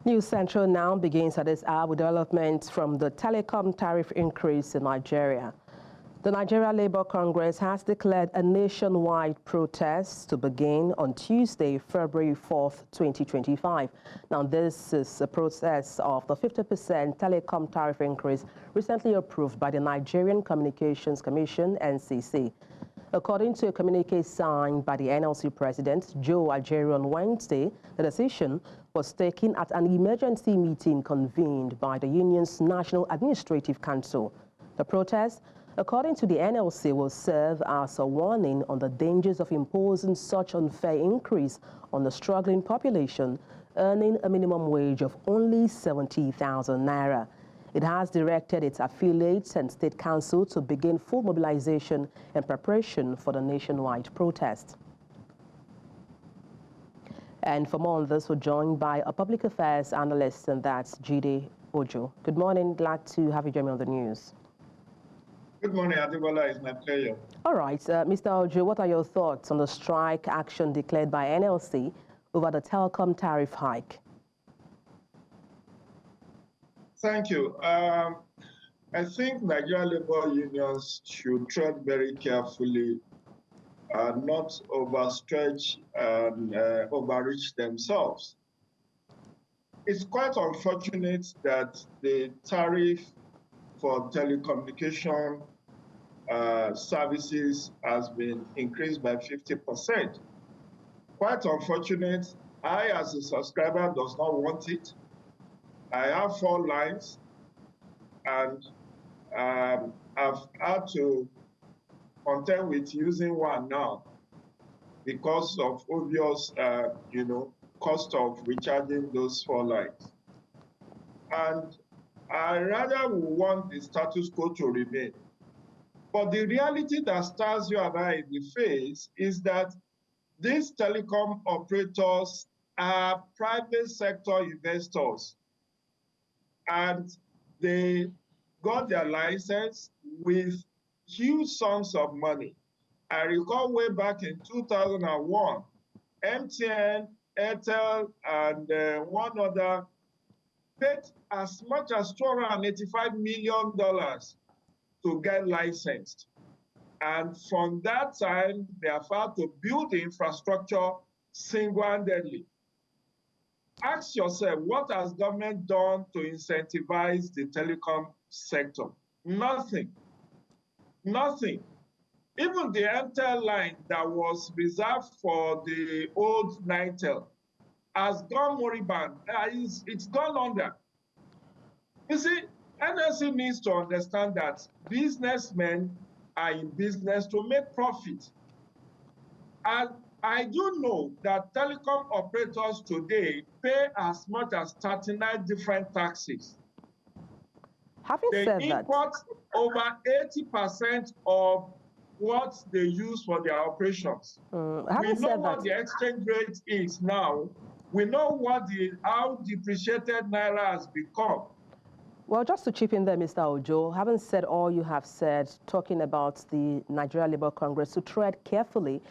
News Central now begins at this hour with developments from the telecom tariff increase in Nigeria. The Nigeria Labour Congress has declared a nationwide protest to begin on Tuesday, February 4th, 2025. Now, this is a process of the 50% telecom tariff increase recently approved by the Nigerian Communications Commission, NCC. According to a communique signed by the NLC President Joe Ajaero on Wednesday, the decision was taken at an emergency meeting convened by the union's National Administrative Council. The protest, according to the NLC, will serve as a warning on the dangers of imposing such unfair increase on the struggling population earning a minimum wage of only 70,000 naira. It has directed its affiliates and state council to begin full mobilization and preparation for the nationwide protest. And for more on this, we're joined by a public affairs analyst, and that's Jide. Good morning. Glad to have you join me on the news. Good morning, Adebola. It's my pleasure. All right, Mr. Ojo, what are your thoughts on the strike action declared by NLC over the telecom tariff hike? Thank you. I think Nigerian labor unions should tread very carefully, not overstretch and overreach themselves. It's quite unfortunate that the tariff for telecommunication services has been increased by 50%. Quite unfortunate. I, as a subscriber, does not want it. I have 4 lines, and I've had to contend with using one now because of obvious, cost of recharging those 4 lines. And I rather would want the status quo to remain. But the reality that stares you and I in the face is that these telecom operators are private sector investors. And they got their license with huge sums of money. I recall way back in 2001, MTN, Airtel, and one other paid as much as $285 million to get licensed. And from that time, they have had to build the infrastructure single-handedly. Ask yourself, what has government done to incentivize the telecom sector? Nothing. Nothing. Even the Airtel line that was reserved for the old Nitel has gone moribund. It's gone under. You see, NLC needs to understand that businessmen are in business to make profit. And I do know that telecom operators today pay as much as 39 different taxes. They import over 80% of what they use for their operations. We know what the exchange rate is now. We know how depreciated Naira has become. Well, just to chip in there, Mr. Ojo, having said all you have said, talking about the Nigeria Labour Congress, to tread carefully,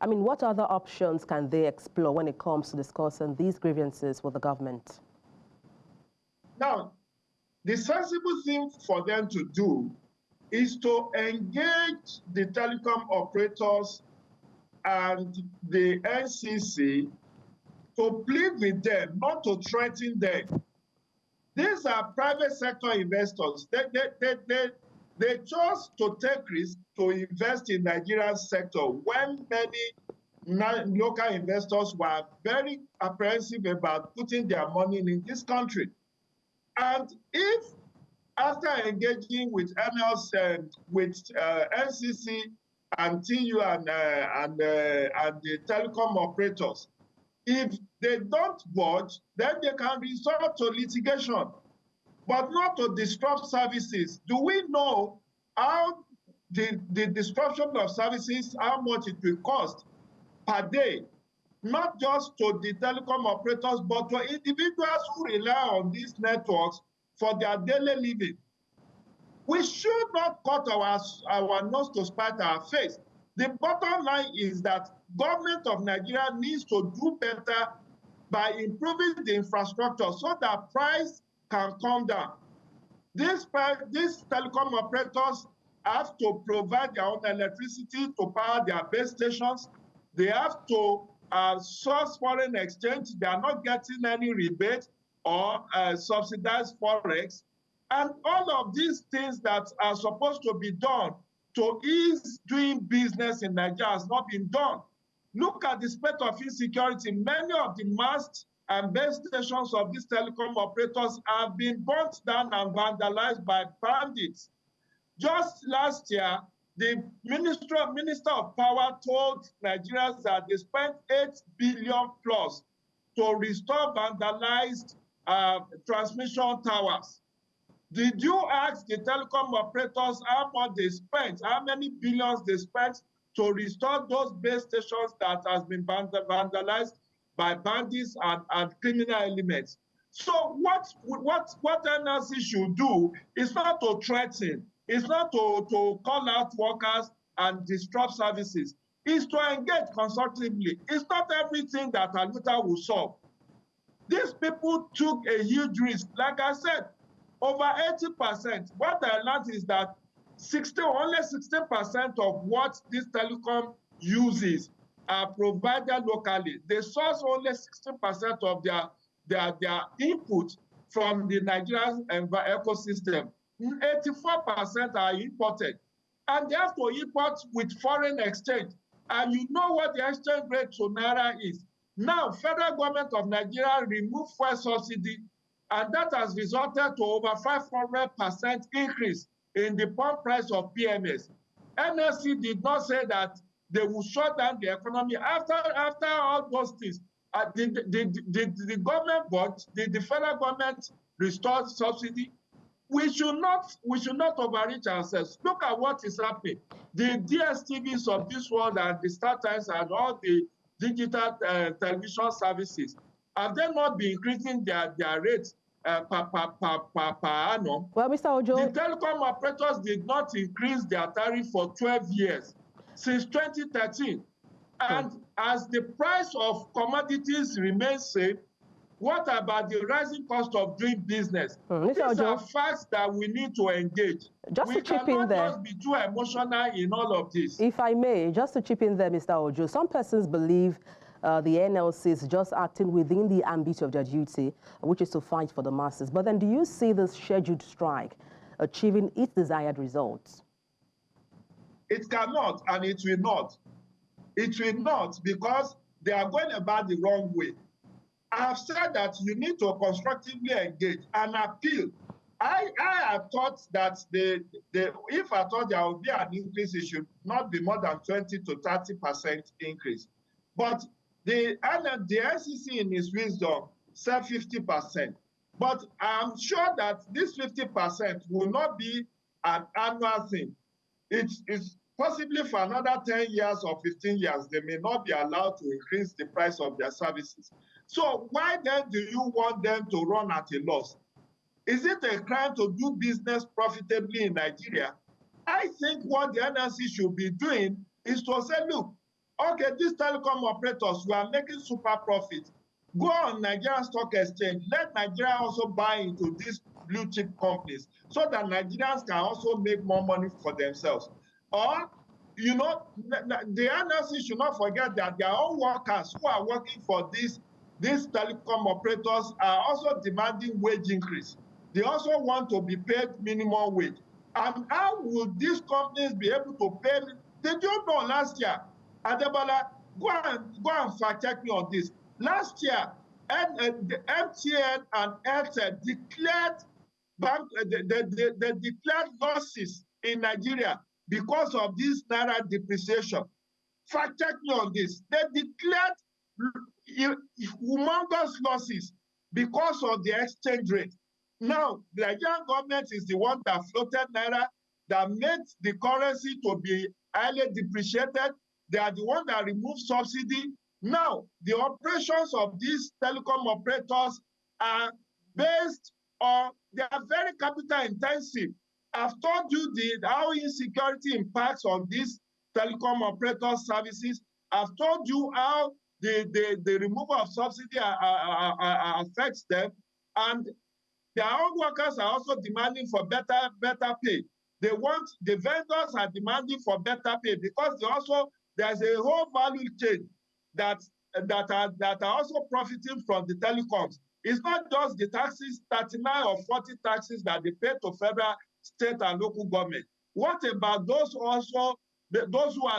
I mean, what other options can they explore when it comes to discussing these grievances with the government? Now, the sensible thing for them to do is to engage the telecom operators and the NCC to plead with them, not to threaten them. These are private sector investors. They chose to take risks to invest in Nigerian sector when many local investors were very apprehensive about putting their money in this country. And if after engaging with NLC, with NCC and TU and the telecom operators, if they don't budge, then they can resort to litigation, but not to disrupt services. Do we know how the disruption of services, how much it will cost per day, not just to the telecom operators, but to individuals who rely on these networks for their daily living? We should not cut our nose to spite our face. The bottom line is that government of Nigeria needs to do better by improving the infrastructure so that price can come down. These telecom operators have to provide their own electricity to power their base stations. They have to source foreign exchange. They are not getting any rebate or subsidized forex. And all of these things that are supposed to be done to ease doing business in Nigeria has not been done. Look at the state of insecurity. Many of the masts and base stations of these telecom operators have been burnt down and vandalized by bandits. Just last year, the Minister of Power told Nigerians that they spent 8 billion plus to restore vandalized transmission towers. Did you ask the telecom operators how much they spent, how many billions they spent to restore those base stations that has been vandalized by bandits and criminal elements? So what NLC should do is not to threaten, it's not to call out workers and disrupt services, it's to engage constructively. It's not everything that Aluta will solve. These people took a huge risk. Like I said, over 80%. What I learned is that only 16% of what this telecom uses are provided locally. They source only 16% of their input from the Nigerian ecosystem. 84% are imported. And they have to import with foreign exchange. And you know what the exchange rate to Naira is. Now, federal government of Nigeria removed fuel subsidy, and that has resulted to over 500% increase in the pump price of PMS. NLC did not say that they will shut down the economy. After all those things, the government bought, the federal government restored subsidy. We should not overreach ourselves. Look at what is happening. The DSTVs of this world and the StarTimes and all the digital television services, have they not been increasing their rates per annum? Well, Mr. Ojo, the telecom operators did not increase their tariff for 12 years, since 2013. And as the price of commodities remains same, what about the rising cost of doing business? These are facts that we need to engage. Just to chip in there, just be too emotional in all of this. If I may, just to chip in there, Mr. Ojo, some persons believe the NLC is just acting within the ambit of their duty, which is to fight for the masses. But then do you see this scheduled strike achieving its desired results? It cannot, and it will not. It will not, because they are going about the wrong way. I have said that you need to constructively engage and appeal. I have thought that if I thought there would be an increase, it should not be more than 20 to 30% increase. But the NCC in its wisdom said 50%. But I'm sure that this 50% will not be an annual thing. It's possibly for another 10 years or 15 years, they may not be allowed to increase the price of their services. So why then do you want them to run at a loss? Is it a crime to do business profitably in Nigeria? I think what the NLC should be doing is to say, look, okay, these telecom operators who are making super profit, go on Nigerian Stock Exchange, let Nigeria also buy into these blue chip companies so that Nigerians can also make more money for themselves. Or, you know, the NLC should not forget that their own workers who are working for these telecom operators are also demanding wage increase. They also want to be paid minimum wage. And how will these companies be able to pay? Did you know last year, Adebola, go and fact check me on this. Last year, the MTN and Airtel declared they declared losses in Nigeria because of this Naira depreciation. Fact check me on this. They declared humongous losses because of the exchange rate. Now, the Nigerian government is the one that floated Naira, that made the currency to be highly depreciated. They are the one that removed subsidy. Now, the operations of these telecom operators are based on, they are very capital intensive. I've told you how insecurity impacts on these telecom operator services. I've told you how the removal of subsidy affects them, and their own workers are also demanding for better pay. The vendors are demanding for better pay because there's a whole value chain that are also profiting from the telecoms. It's not just the taxes, 39 or 40 taxes that they pay to federal, state, and local government. What about those who are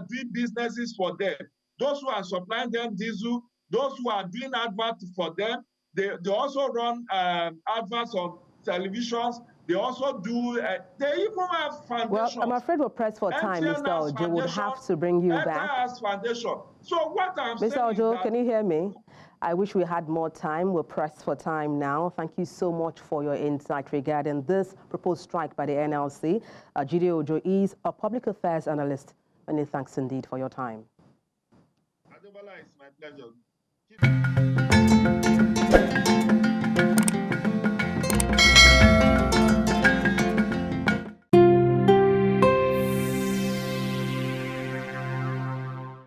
doing businesses for them, those who are supplying them diesel, those who are doing adverts for them? They also run adverts on televisions. They also do, they even have foundations. Well, I'm afraid we're pressed for time, Mr. Ojo. We'll have to bring you back. Foundation. So what I'm saying Mr. Ojo, is that, can you hear me? I wish we had more time. We're pressed for time now. Thank you so much for your insight regarding this proposed strike by the NLC. Jide Ojo is a public affairs analyst. Many thanks indeed for your time. Adebola, it's my pleasure.